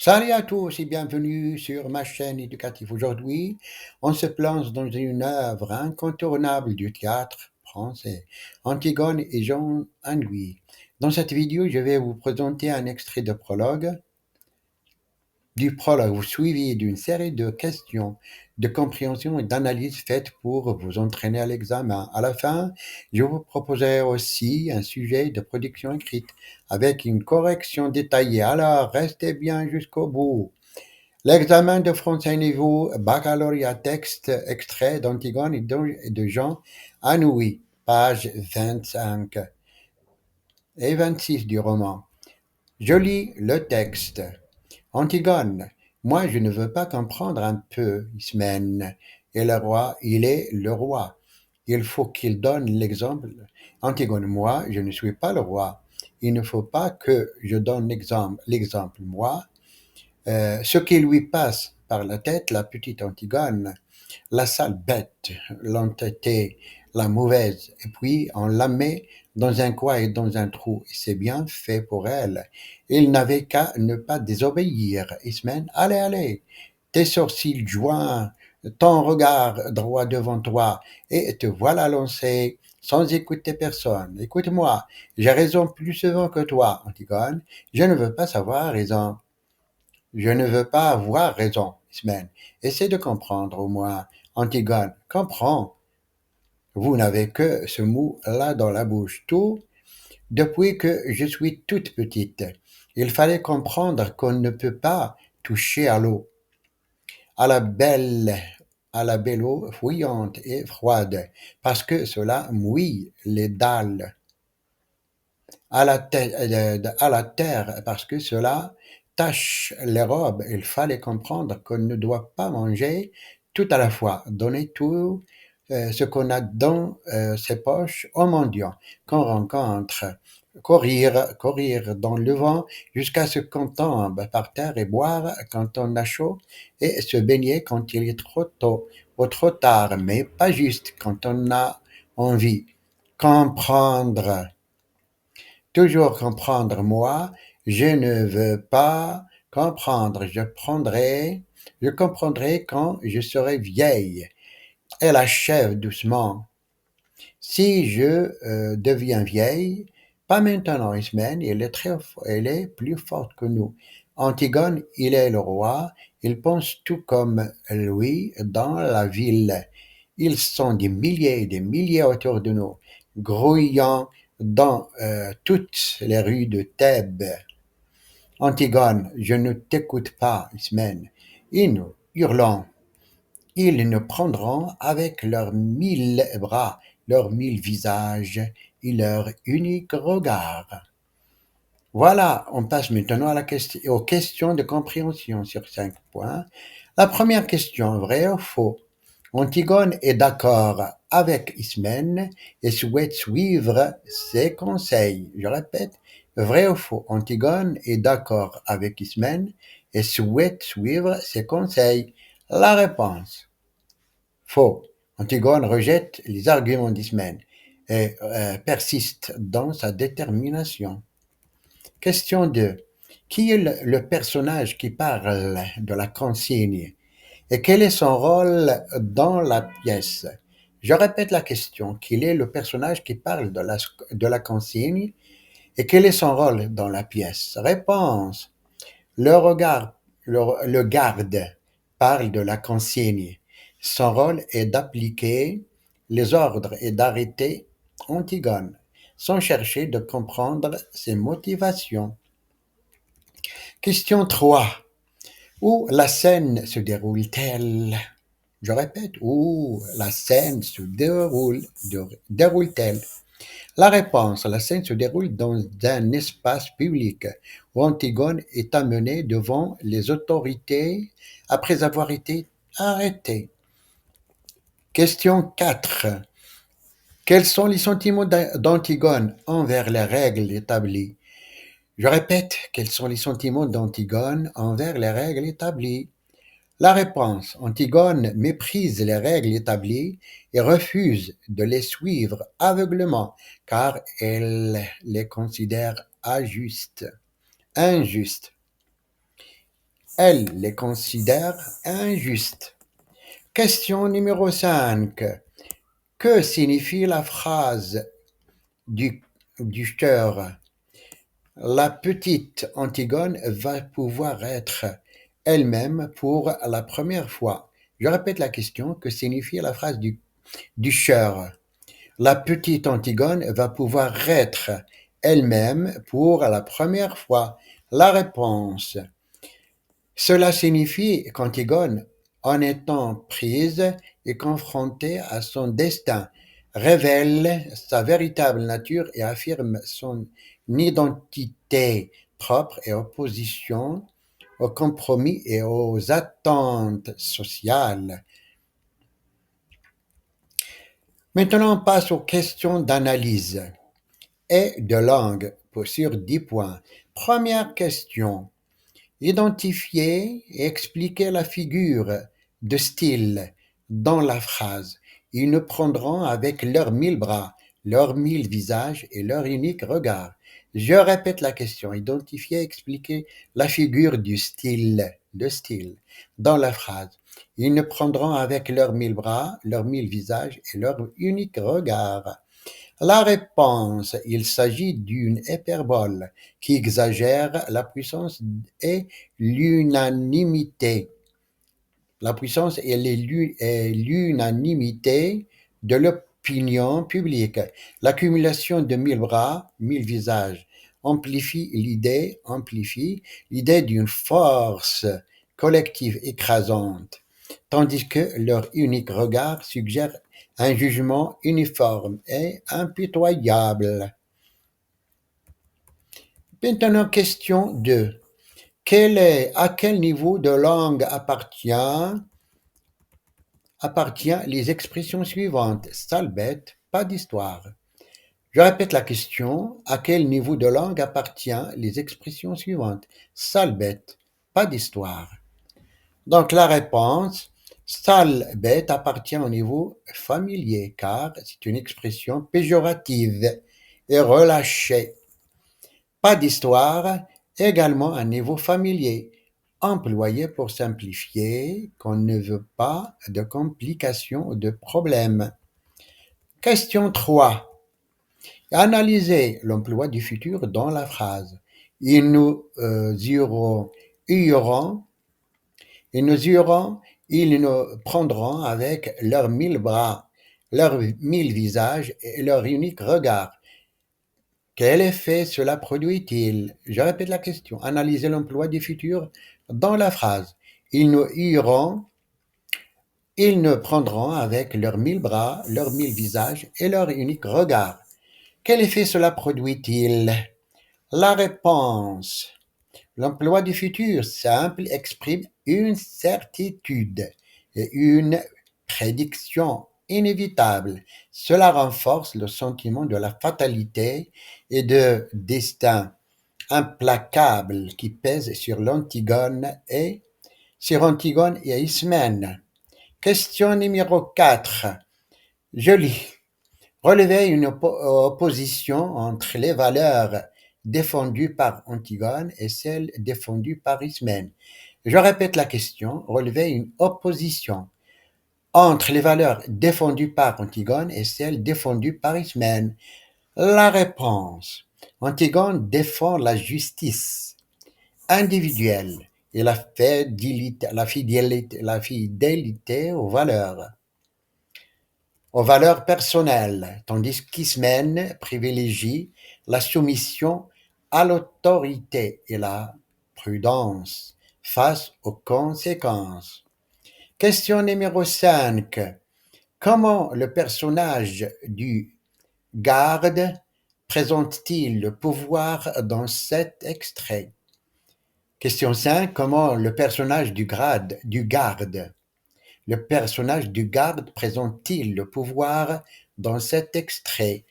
Salut à tous et bienvenue sur ma chaîne éducative. Aujourd'hui, on se plonge dans une œuvre incontournable du théâtre français, Antigone et Jean Anouilh. Dans cette vidéo, je vais vous présenter un extrait de prologue, du prologue suivi d'une série de questions de compréhension et d'analyse faites pour vous entraîner à l'examen. À la fin, je vous proposerai aussi un sujet de production écrite avec une correction détaillée. Alors, restez bien jusqu'au bout. L'examen de français niveau baccalauréat texte extrait d'Antigone et de Jean Anouilh, page 25 et 26 du roman. Je lis le texte. Antigone, moi je ne veux pas comprendre un peu, Ismène, et le roi, il est le roi. Il faut qu'il donne l'exemple. Antigone, moi je ne suis pas le roi. Il ne faut pas que je donne l'exemple, moi. Ce qui lui passe par la tête, la petite Antigone, la sale bête, l'entêtée, la mauvaise, et puis on la met dans un coin et dans un trou, et c'est bien fait pour elle. Il n'avait qu'à ne pas désobéir. Ismène, allez, allez, tes sourcils joints, ton regard droit devant toi, et te voilà lancé sans écouter personne. Écoute-moi, j'ai raison plus souvent que toi, Antigone, je ne veux pas savoir raison. Je ne veux pas avoir raison, Ismène. Essaie de comprendre au moins. Antigone, comprends. Vous n'avez que ce mot-là dans la bouche. Tout depuis que je suis toute petite. Il fallait comprendre qu'on ne peut pas toucher à l'eau, à la belle, à la belle eau fouillante et froide, parce que cela mouille les dalles, à la terre, parce que cela tache les robes. Il fallait comprendre qu'on ne doit pas manger tout à la fois, donner tout ce qu'on a dans ses poches aux mendiants qu'on rencontre, courir dans le vent jusqu'à ce qu'on tombe par terre et boire quand on a chaud et se baigner quand il est trop tôt ou trop tard, mais pas juste quand on a envie. Comprendre. Toujours comprendre, moi, je ne veux pas comprendre. Je comprendrai quand je serai vieille. Elle achève doucement. Si je deviens vieille, pas maintenant, Ismène, elle est plus forte que nous. Antigone, il est le roi, il pense tout comme lui dans la ville. Ils sont des milliers et des milliers autour de nous, grouillant dans toutes les rues de Thèbes. Antigone, je ne t'écoute pas, Ismène. Ils nous hurlent. Ils nous prendront avec leurs 1000 bras, leurs 1000 visages et leur unique regard. Voilà, on passe maintenant aux questions de compréhension sur 5 points. La première question, vrai ou faux? Antigone est d'accord avec Ismène et souhaite suivre ses conseils. Je répète, vrai ou faux? Antigone est d'accord avec Ismène et souhaite suivre ses conseils. La réponse. Faux. Antigone rejette les arguments d'Ismène et persiste dans sa détermination. Question 2. Qui est le personnage qui parle de la consigne et quel est son rôle dans la pièce? Je répète la question. Quel est le personnage qui parle de la consigne et quel est son rôle dans la pièce? Réponse. Le garde parle de la consigne. Son rôle est d'appliquer les ordres et d'arrêter Antigone, sans chercher de comprendre ses motivations. Question 3. Où la scène se déroule-t-elle? Je répète, où la scène se déroule-t-elle? La réponse, la scène se déroule dans un espace public où Antigone est amenée devant les autorités après avoir été arrêtée. Question 4. Quels sont les sentiments d'Antigone envers les règles établies? Je répète, quels sont les sentiments d'Antigone envers les règles établies? La réponse, Antigone méprise les règles établies et refuse de les suivre aveuglément car elle les considère injustes. Elle les considère injustes. Question numéro 5. Que signifie la phrase du cœur? La petite Antigone va pouvoir être elle-même pour la première fois. Je répète la question. Que signifie la phrase du cœur? La petite Antigone va pouvoir être elle-même pour la première fois. La réponse. Cela signifie qu'Antigone, en étant prise et confrontée à son destin, révèle sa véritable nature et affirme son identité propre et opposition aux compromis et aux attentes sociales. Maintenant, on passe aux questions d'analyse et de langue sur 10 points. Première question. Identifier et expliquer la figure de style dans la phrase. Ils nous prendront avec leurs 1000 bras, leurs 1000 visages et leur unique regard. Je répète la question. Identifier et expliquer la figure du style, de style, dans la phrase. Ils nous prendront avec leurs 1000 bras, leurs 1000 visages et leur unique regard. La réponse, il s'agit d'une hyperbole qui exagère la puissance et l'unanimité. La puissance et l'unanimité de l'opinion publique. L'accumulation de 1000 bras, 1000 visages amplifie l'idée d'une force collective écrasante, tandis que leur unique regard suggère un jugement uniforme et impitoyable. Maintenant, question 2. À quel niveau de langue appartient les expressions suivantes? Sale bête, pas d'histoire. Je répète la question. À quel niveau de langue appartient les expressions suivantes? Sale bête, pas d'histoire. Donc la réponse, sale bête appartient au niveau familier car c'est une expression péjorative et relâchée. Pas d'histoire, également un niveau familier, employé pour simplifier qu'on ne veut pas de complications ou de problèmes. Question 3. Analysez l'emploi du futur dans la phrase. Ils nous ils nous prendront avec leurs 1000 bras, leurs 1000 visages et leur unique regard. Quel effet cela produit-il? Je répète la question. Analysez l'emploi du futur dans la phrase. Ils nous prendront avec leurs 1000 bras, leurs 1000 visages et leur unique regard. Quel effet cela produit-il? La réponse. L'emploi du futur simple exprime une certitude et une prédiction inévitable. Cela renforce le sentiment de la fatalité et de destin implacable qui pèse sur Antigone et Ismène. Question numéro 4. Je lis. Relever une opposition entre les valeurs défendues par Antigone et celles défendues par Ismène. Je répète la question. Relever une opposition entre les valeurs défendues par Antigone et celles défendues par Ismène. La réponse. Antigone défend la justice individuelle et la fidélité aux valeurs personnelles, tandis qu'Ismène privilégie la soumission à l'autorité et la prudence face aux conséquences. Question numéro 5. Comment le personnage du garde présente-t-il le pouvoir dans cet extrait? Question 5. Comment le personnage du garde présente-t-il le pouvoir dans cet extrait?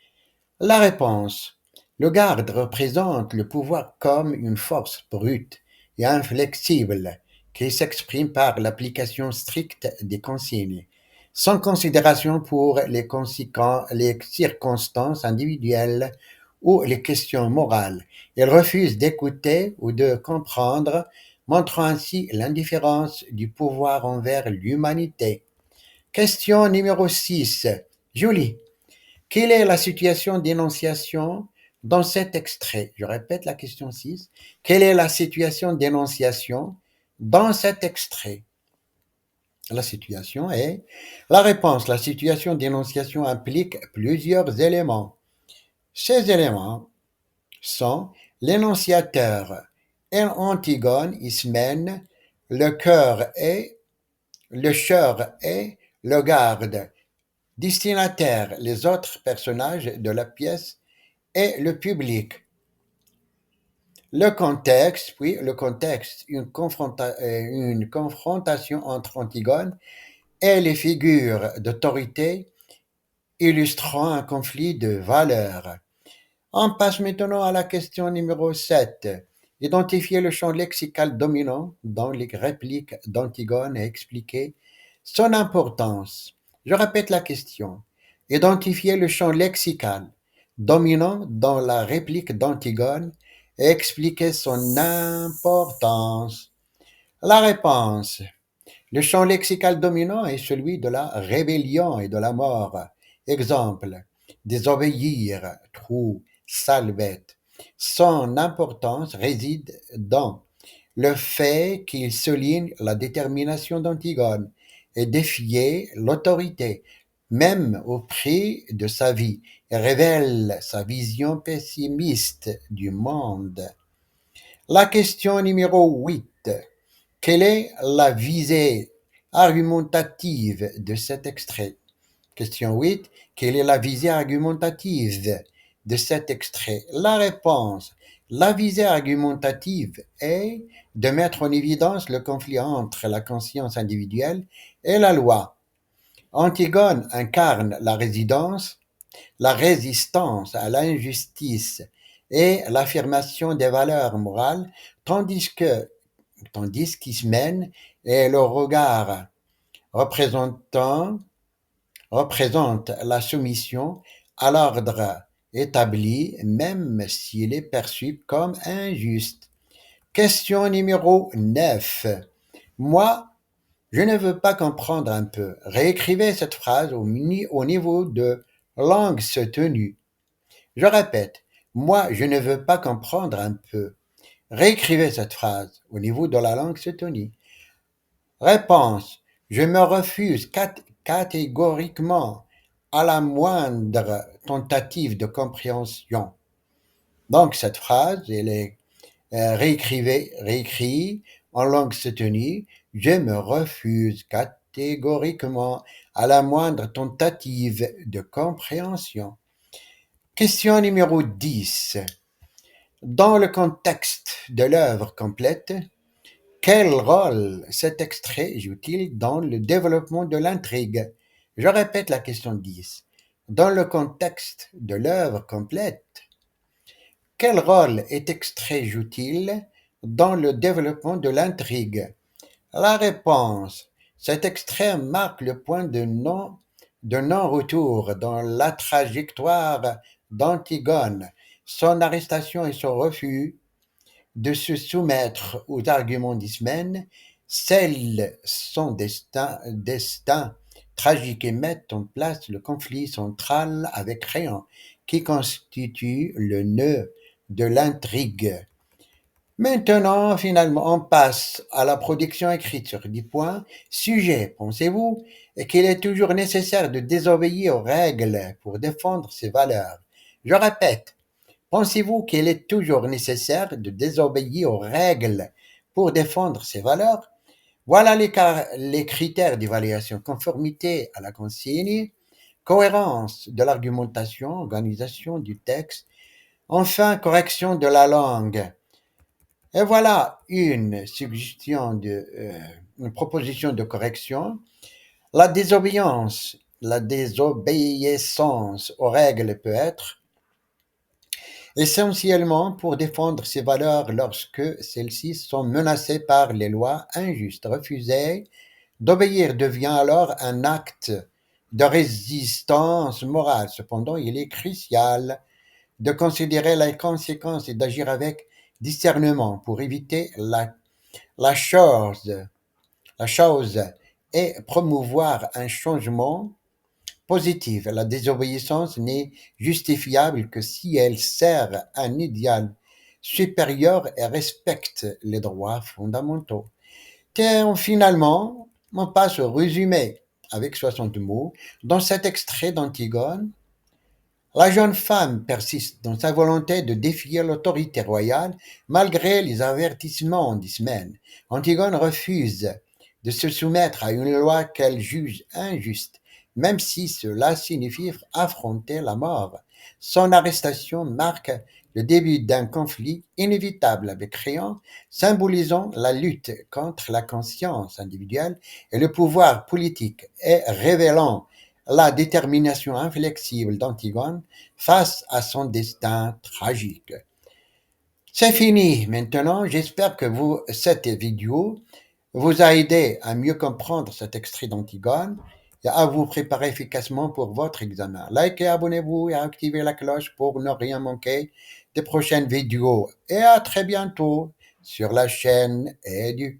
La réponse. Le garde représente le pouvoir comme une force brute et inflexible qui s'exprime par l'application stricte des consignes, sans considération pour les circonstances individuelles ou les questions morales. Il refuse d'écouter ou de comprendre, montrant ainsi l'indifférence du pouvoir envers l'humanité. Question numéro 6. Julie, quelle est la situation d'énonciation dans cet extrait? Je répète la question 6. Quelle est la situation d'énonciation dans cet extrait? La situation est la réponse. La situation d'énonciation implique plusieurs éléments. Ces éléments sont l'énonciateur et Antigone, Ismène, le cœur et le chœur et le garde, destinataire, les autres personnages de la pièce et le public. Le contexte, puis le contexte, une confrontation entre Antigone et les figures d'autorité illustrant un conflit de valeurs. On passe maintenant à la question numéro 7. Identifier le champ lexical dominant dans les répliques d'Antigone et expliquer son importance. Je répète la question. Identifier le champ lexical dominant dans la réplique d'Antigone et expliquer son importance. La réponse. Le champ lexical dominant est celui de la rébellion et de la mort. Exemple, désobéir, trou, sale bête. Son importance réside dans le fait qu'il souligne la détermination d'Antigone et défier l'autorité, même au prix de sa vie, et révèle sa vision pessimiste du monde. La question numéro 8. Quelle est la visée argumentative de cet extrait? Question 8. Quelle est la visée argumentative de cet extrait? La réponse. La visée argumentative est de mettre en évidence le conflit entre la conscience individuelle et la loi. Antigone incarne la résistance à l'injustice et l'affirmation des valeurs morales, tandis qu'Ismène est le regard représente la soumission à l'ordre établi, même s'il est perçu comme injuste. Question numéro 9. Moi, je ne veux pas comprendre un peu. Réécrivez cette phrase au niveau de langue soutenue. Je répète, moi, je ne veux pas comprendre un peu. Réécrivez cette phrase au niveau de la langue soutenue. Réponse. Je me refuse catégoriquement à la moindre tentative de compréhension. Donc, cette phrase, elle est réécrite en langue soutenue. Je me refuse catégoriquement à la moindre tentative de compréhension. Question numéro 10. Dans le contexte de l'œuvre complète, quel rôle cet extrait joue-t-il dans le développement de l'intrigue? Je répète la question 10. Dans le contexte de l'œuvre complète, quel rôle cet extrait joue-t-il dans le développement de l'intrigue? La réponse. Cet extrait marque le point de non-retour dans la trajectoire d'Antigone, son arrestation et son refus de se soumettre aux arguments d'Ismène, scellent son destin tragique et mettent en place le conflit central avec Créon, qui constitue le nœud de l'intrigue. Maintenant, finalement, on passe à la production écrite sur 10 points. Sujet, pensez-vous qu'il est toujours nécessaire de désobéir aux règles pour défendre ses valeurs? Je répète, pensez-vous qu'il est toujours nécessaire de désobéir aux règles pour défendre ses valeurs? Voilà les critères d'évaluation. Conformité à la consigne, cohérence de l'argumentation, organisation du texte, enfin correction de la langue. Et voilà une proposition de correction. La désobéissance aux règles peut être essentiellement pour défendre ses valeurs lorsque celles-ci sont menacées par les lois injustes. Refuser d'obéir devient alors un acte de résistance morale. Cependant, il est crucial de considérer les conséquences et d'agir avec discernement pour éviter la La chose, la chose est promouvoir un changement positif. La désobéissance n'est justifiable que si elle sert un idéal supérieur et respecte les droits fondamentaux. Tiens, finalement, on passe au résumé avec 60 mots. Dans cet extrait d'Antigone, la jeune femme persiste dans sa volonté de défier l'autorité royale malgré les avertissements des semaines. Antigone refuse de se soumettre à une loi qu'elle juge injuste, même si cela signifie affronter la mort. Son arrestation marque le début d'un conflit inévitable avec Créon, symbolisant la lutte contre la conscience individuelle et le pouvoir politique et révélant la détermination inflexible d'Antigone face à son destin tragique. C'est fini maintenant. J'espère que cette vidéo vous a aidé à mieux comprendre cet extrait d'Antigone et à vous préparer efficacement pour votre examen. Likez, abonnez-vous et activez la cloche pour ne rien manquer des prochaines vidéos. Et à très bientôt sur la chaîne Éduc.